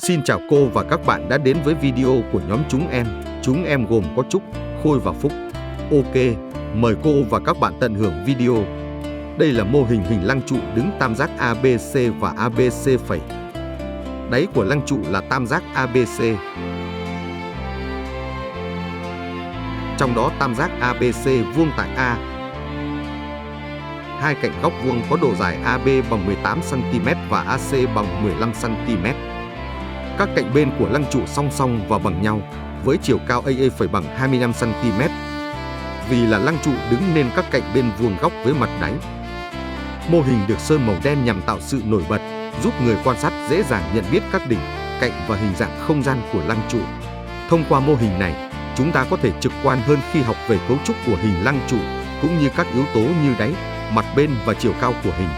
Xin chào cô và các bạn đã đến với video của nhóm chúng em. Chúng em gồm có Trúc, Khôi và Phúc. Ok, mời cô và các bạn tận hưởng video. Đây là mô hình lăng trụ đứng tam giác ABC và ABC phẩy. Đáy của lăng trụ là tam giác ABC. Trong đó tam giác ABC vuông tại A. Hai cạnh góc vuông có độ dài AB bằng 18 cm và AC bằng 15 cm. Các cạnh bên của lăng trụ song song và bằng nhau, với chiều cao AA phải bằng 25 cm. Vì là lăng trụ đứng nên các cạnh bên vuông góc với mặt đáy. Mô hình được sơn màu đen nhằm tạo sự nổi bật, giúp người quan sát dễ dàng nhận biết các đỉnh, cạnh và hình dạng không gian của lăng trụ. Thông qua mô hình này, chúng ta có thể trực quan hơn khi học về cấu trúc của hình lăng trụ, cũng như các yếu tố như đáy, mặt bên và chiều cao của hình.